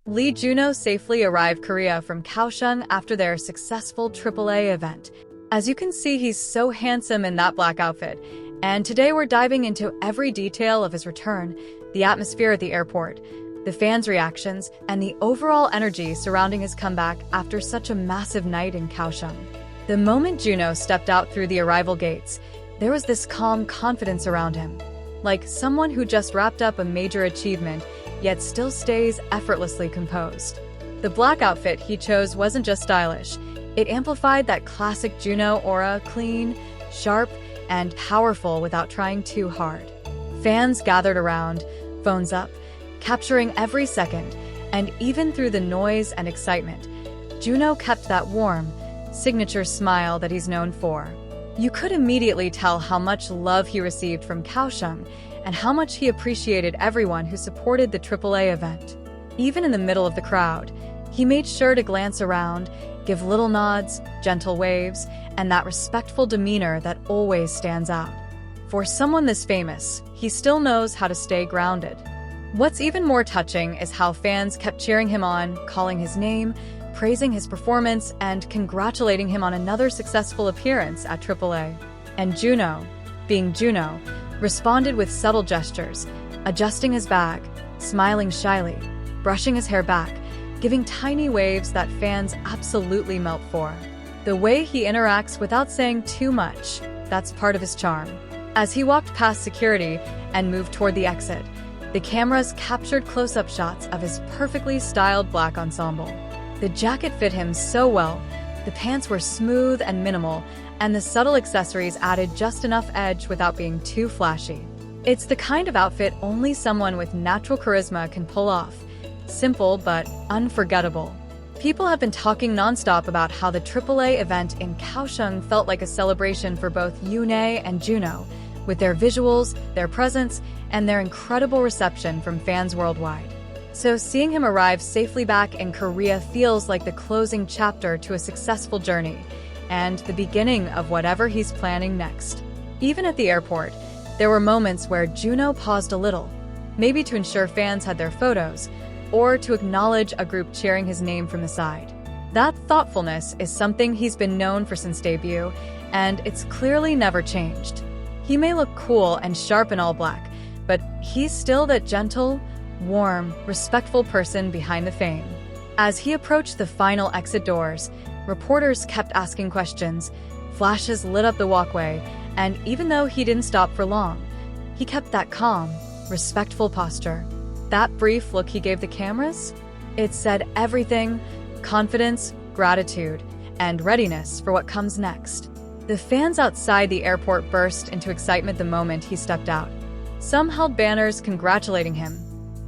Lee Junho safely arrived Korea from Kaohsiung after their successful AAA event. As you can see, he's so handsome in that black outfit. And today we're diving into every detail of his return, the atmosphere at the airport, the fans' reactions, and the overall energy surrounding his comeback after such a massive night in Kaohsiung. The moment Junho stepped out through the arrival gates, there was this calm confidence around him, like someone who just wrapped up a major achievement, yet still stays effortlessly composed. The black outfit he chose wasn't just stylish, it amplified that classic Junho aura, clean, sharp, and powerful without trying too hard. Fans gathered around, phones up, capturing every second, and even through the noise and excitement, Junho kept that warm, signature smile that he's known for. You could immediately tell how much love he received from Kaohsiung and how much he appreciated everyone who supported the AAA event. Even in the middle of the crowd, he made sure to glance around, give little nods, gentle waves, and that respectful demeanor that always stands out. For someone this famous, he still knows how to stay grounded. What's even more touching is how fans kept cheering him on, calling his name, praising his performance, and congratulating him on another successful appearance at AAA. And Junho, being Junho, responded with subtle gestures, adjusting his bag, smiling shyly, brushing his hair back, giving tiny waves that fans absolutely melt for. The way he interacts without saying too much, that's part of his charm. As he walked past security and moved toward the exit, the cameras captured close-up shots of his perfectly styled black ensemble. The jacket fit him so well, the pants were smooth and minimal, and the subtle accessories added just enough edge without being too flashy. It's the kind of outfit only someone with natural charisma can pull off. Simple but unforgettable. People have been talking nonstop about how the AAA event in Kaohsiung felt like a celebration for both YoonA and Junho, with their visuals, their presence, and their incredible reception from fans worldwide. So seeing him arrive safely back in Korea feels like the closing chapter to a successful journey, and the beginning of whatever he's planning next. Even at the airport, there were moments where Junho paused a little, maybe to ensure fans had their photos, or to acknowledge a group cheering his name from the side. That thoughtfulness is something he's been known for since debut, and it's clearly never changed. He may look cool and sharp in all black, but he's still that gentle, warm, respectful person behind the fame. As he approached the final exit doors, reporters kept asking questions, flashes lit up the walkway, and even though he didn't stop for long, he kept that calm, respectful posture. That brief look he gave the cameras? It said everything: confidence, gratitude, and readiness for what comes next. The fans outside the airport burst into excitement the moment he stepped out. Some held banners congratulating him.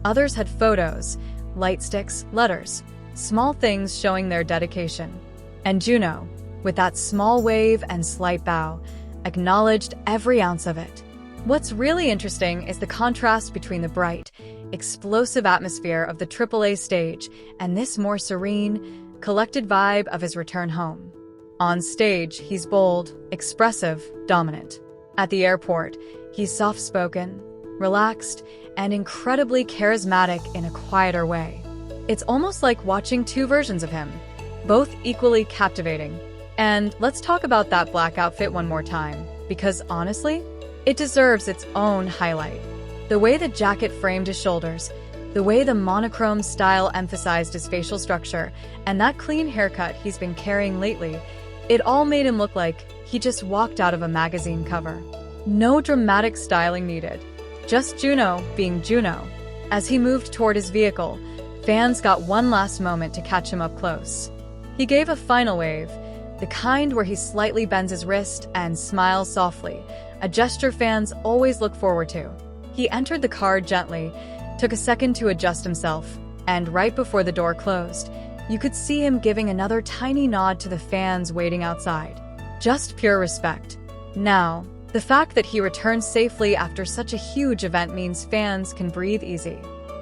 Others had photos, light sticks, letters, small things showing their dedication. And Junho, with that small wave and slight bow, acknowledged every ounce of it. What's really interesting is the contrast between the bright, explosive atmosphere of the AAA stage and this more serene, collected vibe of his return home. On stage, he's bold, expressive, dominant. At the airport, he's soft-spoken, relaxed, and incredibly charismatic in a quieter way. It's almost like watching two versions of him, both equally captivating. And let's talk about that black outfit one more time, because honestly, it deserves its own highlight. The way the jacket framed his shoulders, the way the monochrome style emphasized his facial structure, and that clean haircut he's been carrying lately, it all made him look like he just walked out of a magazine cover. No dramatic styling needed. Just Junho being Junho. As he moved toward his vehicle, fans got one last moment to catch him up close. He gave a final wave, the kind where he slightly bends his wrist and smiles softly, a gesture fans always look forward to. He entered the car gently, took a second to adjust himself, and right before the door closed, you could see him giving another tiny nod to the fans waiting outside. Just pure respect. Now, the fact that he returned safely after such a huge event means fans can breathe easy.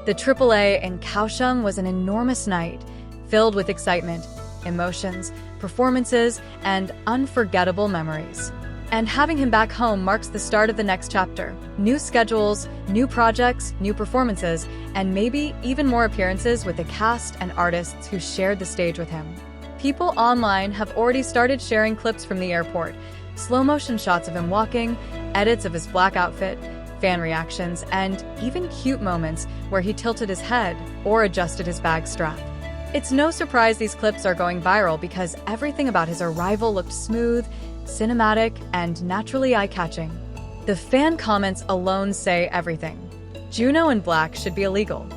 The AAA in Kaohsiung was an enormous night, filled with excitement, emotions, performances, and unforgettable memories. And having him back home marks the start of the next chapter. New schedules, new projects, new performances, and maybe even more appearances with the cast and artists who shared the stage with him. People online have already started sharing clips from the airport, slow-motion shots of him walking, edits of his black outfit, fan reactions, and even cute moments where he tilted his head or adjusted his bag strap. It's no surprise these clips are going viral because everything about his arrival looked smooth, cinematic, and naturally eye-catching. The fan comments alone say everything. Junho in black should be illegal.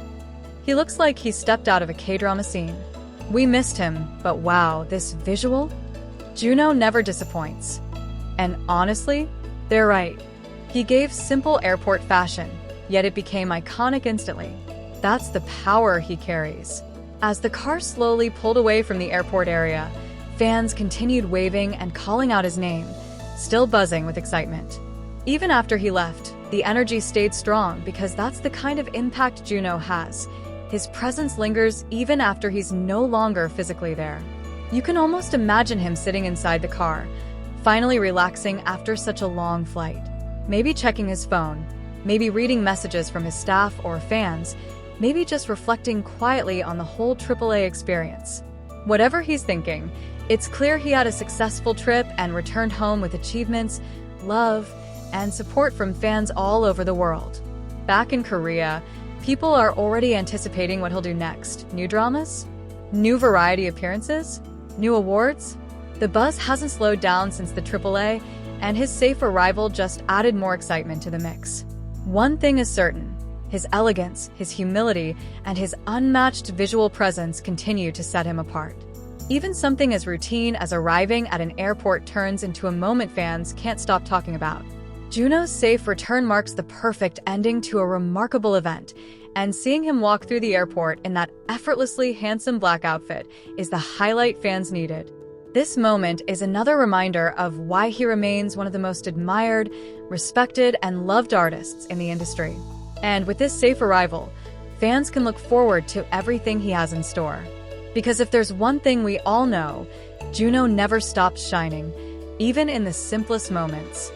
He looks like he stepped out of a K-drama scene. We missed him, but wow, this visual? Junho never disappoints. And honestly, they're right. He gave simple airport fashion, yet it became iconic instantly. That's the power he carries. As the car slowly pulled away from the airport area, fans continued waving and calling out his name, still buzzing with excitement. Even after he left, the energy stayed strong because that's the kind of impact Junho has. His presence lingers even after he's no longer physically there. You can almost imagine him sitting inside the car, finally relaxing after such a long flight. Maybe checking his phone, maybe reading messages from his staff or fans, maybe just reflecting quietly on the whole AAA experience. Whatever he's thinking, it's clear he had a successful trip and returned home with achievements, love, and support from fans all over the world. Back in Korea, people are already anticipating what he'll do next. New dramas? New variety appearances? New awards? The buzz hasn't slowed down since the AAA, and his safe arrival just added more excitement to the mix. One thing is certain: his elegance, his humility, and his unmatched visual presence continue to set him apart. Even something as routine as arriving at an airport turns into a moment fans can't stop talking about. Junho's safe return marks the perfect ending to a remarkable event, and seeing him walk through the airport in that effortlessly handsome black outfit is the highlight fans needed. This moment is another reminder of why he remains one of the most admired, respected, and loved artists in the industry. And with this safe arrival, fans can look forward to everything he has in store. Because if there's one thing we all know, Junho never stops shining, even in the simplest moments.